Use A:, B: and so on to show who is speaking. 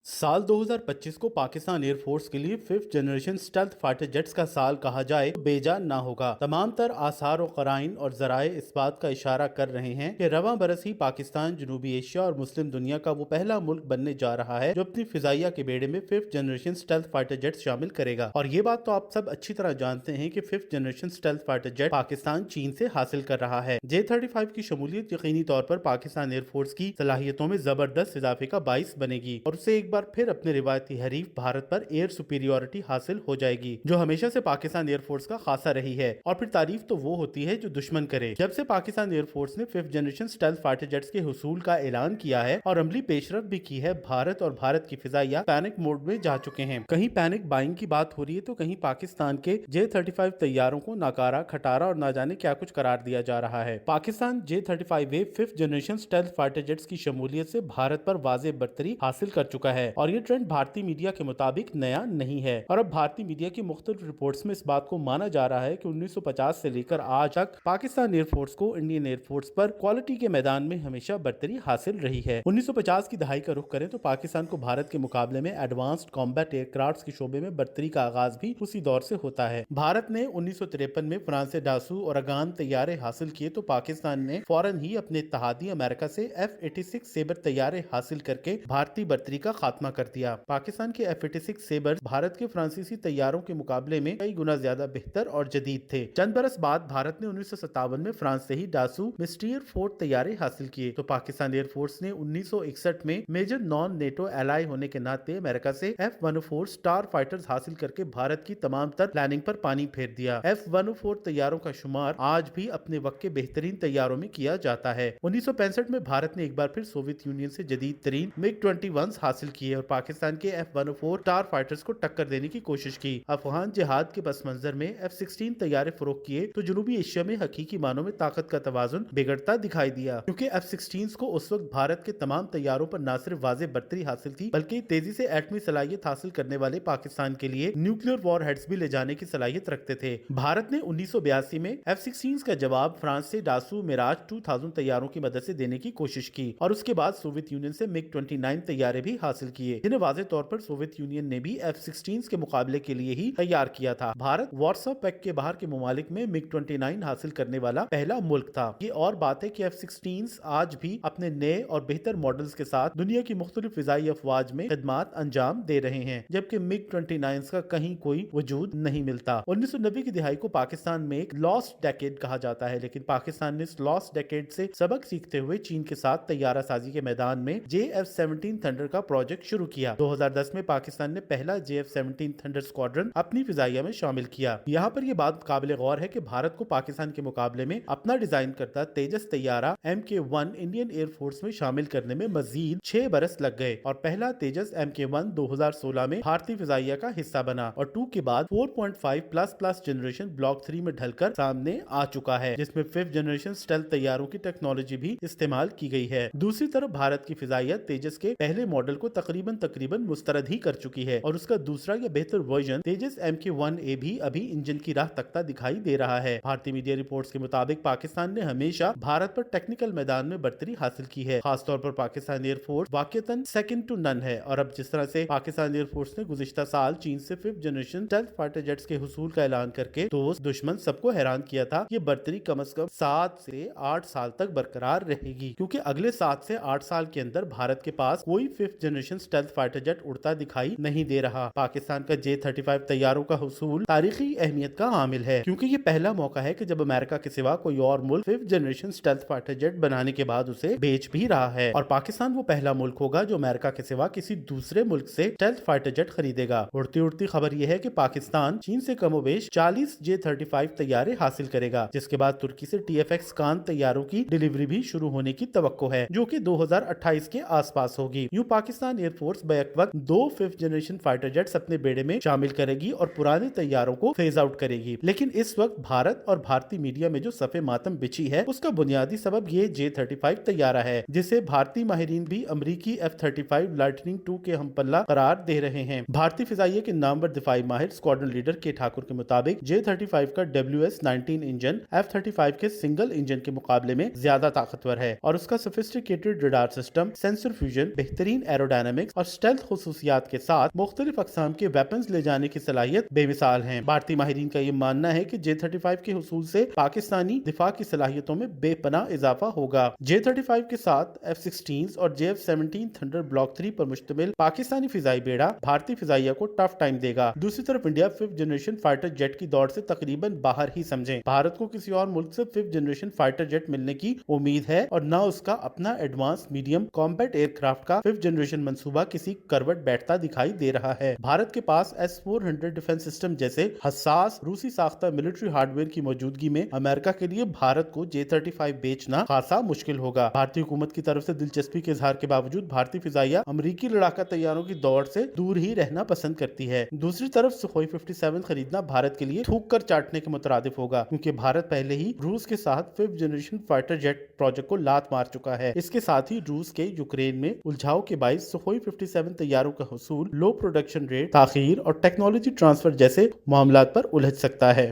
A: साल 2025 को Pakistan air force के लिए fifth generation stealth fighter jets का साल कहा जाए तो बेजा ना होगा। तमाम तर आसार और कराइन और जराए इस बात का इशारा कर रहे हैं कि रवां बरस ही पाकिस्तान जनूबी एशिया और मुस्लिम दुनिया का वो पहला मुल्क बनने जा रहा है जो अपनी फिजाइया के बेड़े में fifth generation stealth fighter jets शामिल करेगा। और ये बात तो आप सब अच्छी तरह जानते हैं कि fifth generation stealth fighter jet Pakistan चीन से हासिल कर रहा है। J-35 की शमूलियत यकीनी तौर पर पाकिस्तान एयरफोर्स की सलाहियतों में जबरदस्त इजाफे का बाइस बनेगी और उससे एक बार फिर अपने रिवायती हरीफ भारत पर एयर सुपीरियोरिटी हासिल हो जाएगी, जो हमेशा से पाकिस्तान एयरफोर्स का खासा रही है। और फिर तारीफ तो वो होती है जो दुश्मन करे। जब से पाकिस्तान एयरफोर्स ने fifth generation stealth fighter jets के हुसूल का ऐलान किया है और अमली पेशरफ भी की है, भारत और भारत की फिजाइया पैनिक मोड में जा चुके हैं। कहीं पैनिक बाइंग की बात हो रही है तो कहीं पाकिस्तान के J-35 तैयारों को नाकारा, खटारा और ना जाने क्या कुछ करार दिया जा रहा है। Pakistan J-35A fifth generation stealth fighter jets की शमूलियत से भारत पर वाज़ेह बरतरी हासिल कर चुका है और ये ट्रेंड भारतीय मीडिया के मुताबिक नया नहीं है। और अब भारतीय मीडिया की मुख्तलिफ रिपोर्ट्स में इस बात को माना जा रहा है कि 1950 से लेकर आज तक पाकिस्तान एयरफोर्स को इंडियन एयरफोर्स पर क्वालिटी के मैदान में हमेशा बरतरी हासिल रही है। 1950 की दहाई का रुख करें तो पाकिस्तान को भारत के मुकाबले में एडवांस्ड कॉम्बैट एयरक्राफ्ट के शोबे में बरतरी का आगाज भी उसी दौर से होता है। भारत ने 1953 में फ्रांस से डासू और अगान तैयारे हासिल किए तो पाकिस्तान ने फौरन ही अपने इत्तहादी अमेरिका से F-86 सेबर तैयारे हासिल करके भारतीय बरतरी का खात्मा कर दिया। पाकिस्तान के F-86 सेबर भारत के फ्रांसीसी तैयारों के मुकाबले में कई गुना ज्यादा बेहतर और जदीद थे। चंद बरस बाद भारत ने 1957 में फ्रांस से ही डासू मिस्टीयर 4 तैयारे हासिल किए तो पाकिस्तान एयरफोर्स ने 1961 में मेजर नॉन नेटो एलाई होने के नाते अमेरिका से F-104 स्टार फाइटर्स हासिल करके भारत की तमाम तर प्लानिंग पर पानी फेर दिया। F-104 तैयारों का शुमार आज भी अपने वक्त के बेहतरीन तैयारों में किया जाता है। 1965 में भारत ने एक बार फिर सोवियत यूनियन से जदीद तरीन MiG-21 हासिल किए और पाकिस्तान के F-104 स्टार फाइटर्स को टक्कर देने की कोशिश की। अफगान जिहाद के पस मंजर में F-16 तैयारे फरोख किए तो जनूबी एशिया में हकीकी मानों में ताकत का तवाजुन बिगड़ता दिखाई दिया, क्योंकि F-16 को उस वक्त भारत के तमाम तैयारों पर न सिर्फ वाज़ेह बरतरी हासिल थी बल्कि तेजी से एटमी सलाहियत हासिल करने वाले पाकिस्तान के लिए न्यूक्लियर वॉर हेड्स भी ले जाने की सलाहियत रखते थे। भारत ने 1982 में F-16 का जवाब फ्रांस से डासू मिराज 2000 तैयारों की मदद से देने की कोशिश की और उसके बाद सोवियत यूनियन से MiG-29 तैयारे भी हासिल किए, जिन्हें वाज़ेह तौर पर सोवियत यूनियन ने भी F-16 के मुकाबले के लिए ही तैयार किया था। भारत वॉर्सो पैक्ट के बाहर के ममालिक में MiG-29 हासिल करने वाला पहला मुल्क था। ये और बात है कि F-16 आज भी अपने नए और बेहतर मॉडल्स के साथ दुनिया की मुख्तलिफ फिजाई अफवाज में खिदमात अंजाम दे रहे हैं, जबकि MiG-29 का कहीं कोई वजूद नहीं मिलता। 1990 की दिहाई को पाकिस्तान में एक लॉस्ट डेकेड कहा जाता है, लेकिन पाकिस्तान ने इस लॉस्ट डेकेड से सबक सीखते हुए चीन के साथ तैयारा साजी के मैदान में JF-17 थंडर का प्रोजेक्ट शुरू किया। 2010 में पाकिस्तान ने पहला JF-17 थंडर स्क्वाड्रन अपनी फिजाइया में शामिल किया। यहाँ पर यह बात काबिल गौर है कि भारत को पाकिस्तान के मुकाबले में अपना डिजाइन करता तेजस तैयारा MK-1 इंडियन एयरफोर्स में शामिल करने में मजीद 6 बरस लग गए और पहला तेजस MK-1 2016 में भारतीय फिजाइया का हिस्सा बना और 2 के बाद 4.5++ जनरेशन ब्लॉक 3 में ढलकर सामने आ चुका है, जिसमें फिफ्थ जनरेशन स्टेल्थ तैयारों की टेक्नोलॉजी भी इस्तेमाल की गई है। दूसरी तरफ भारत की फिजाइया तेजस के पहले मॉडल को तकरीबन मुस्तरद ही कर चुकी है और उसका दूसरा या बेहतर वर्जन तेजस MK-1A भी अभी इंजन की राह तकता दिखाई दे रहा है। भारतीय मीडिया रिपोर्ट्स के मुताबिक पाकिस्तान ने हमेशा भारत पर टेक्निकल मैदान में बरतरी हासिल की है। खासतौर पर पाकिस्तान एयरफोर्स वाकईतन सेकंड टू नन है और अब जिस तरह से पाकिस्तान एयरफोर्स ने गुज़िश्ता साल चीन से fifth generation stealth fighter jets के हुसूल का ऐलान करके दोस्त दुश्मन सबको हैरान किया था, ये बरतरी कम से कम 7 से 8 साल तक बरकरार रहेगी, क्योंकि अगले 7 से 8 साल के अंदर भारत के पास कोई fifth generation stealth fighter jet उड़ता दिखाई नहीं दे रहा। पाकिस्तान का J-35 तैयारों का हुसूल तारीखी अहमियत का हामिल है, क्योंकि ये पहला मौका है कि जब अमेरिका के सिवा कोई और मुल्क fifth generation stealth fighter jet बनाने के बाद उसे बेच भी रहा है और पाकिस्तान वो पहला मुल्क होगा जो अमेरिका के सिवा किसी दूसरे मुल्क से स्टेल्थ फाइटर जेट खरीदेगा। उड़ती उड़ती खबर यह है कि पाकिस्तान चीन से कमोबेश 40 J-35 तैयारे हासिल करेगा, जिसके बाद तुर्की से TFX कान तैयारों की डिलीवरी भी शुरू होने की तवक्को है, जो कि 2028 के आसपास होगी। यूं पाकिस्तान एयरफोर्स बैक वक्त 2 फिफ्थ जनरेशन फाइटर जेट्स अपने बेड़े में शामिल करेगी और पुराने तैयारों को फेज आउट करेगी। लेकिन इस वक्त भारत और भारतीय मीडिया में जो सफे मातम बिछी है उसका बुनियादी सबब ये J-35 तैयारा है, जिसे भारतीय माहिरीन भी अमरीकी F-35 लाइटनिंग 2 के हम पल्ला करार दे रहे हैं। भारतीय फिजाइया के नामवर दिफाई माहिर स्क्वाड्रन लीडर के ठाकुर के मुताबिक J-35 का WS-19 इंजन F-35 के सिंगल इंजन के मुकाबले में ज्यादा ताकतवर है और उसका sophisticated radar system, sensor fusion, बेहतरीन एरोडायनामिक्स एरोडायनामिक्स और स्टेल्थ खसूसियात के साथ मुख्तलिफ अकसाम के वेपन्स ले जाने की सलाहियत बेमिसाल है। भारतीय माहिरीन का ये मानना है कि J-35 के हुसूल से पाकिस्तानी दिफा की सलाहियतों में बेपनाह इजाफा होगा। J-35 के साथ F-16 और JF-17 थंडर ब्लॉक 3 पर मुश्तमिल पाकिस्तानी फिजाई बेड़ा भारतीय फिजाइया को टफ टाइम देगा। दूसरी तरफ India 5th generation fighter jet की दौड़ से तकरीबन बाहर ही समझे। भारत को किसी और मुल्क से 5th जनरेशन फाइटर जेट मिलने की उम्मीद है और न उसका अपना एडवांस मीडियम कॉम्बैट एयरक्राफ्ट का 5th जनरेशन मंसूबा किसी करवट बैठता दिखाई दे रहा है। भारत के पास S-400 डिफेंस सिस्टम जैसे हसास रूसी साख्ता मिलिट्री हार्डवेयर की मौजूदगी में अमेरिका के लिए भारत को J-35 बेचना खासा मुश्किल होगा। भारतीय हुकूमत की तरफ से दिलचस्पी के इजहार के बावजूद भारतीय फिजाइया अमरीकी लड़ाका तैयारों की दौड़ से दूर ही रहना पसंद करती है। दूसरी तरफ सुखोई 57 खरीदना भारत के लिए थूक कर चाटने के मुतरादिफ होगा, क्योंकि भारत पहले ही रूस के साथ 5th generation fighter jet project को लात मार चुका है। इसके साथ ही रूस के यूक्रेन में उलझाव के बाइस सुखोई 57 तैयारों का हुसूल, लो प्रोडक्शन रेट, ताखीर और टेक्नोलॉजी ट्रांसफर जैसे मामलात पर उलझ सकता है।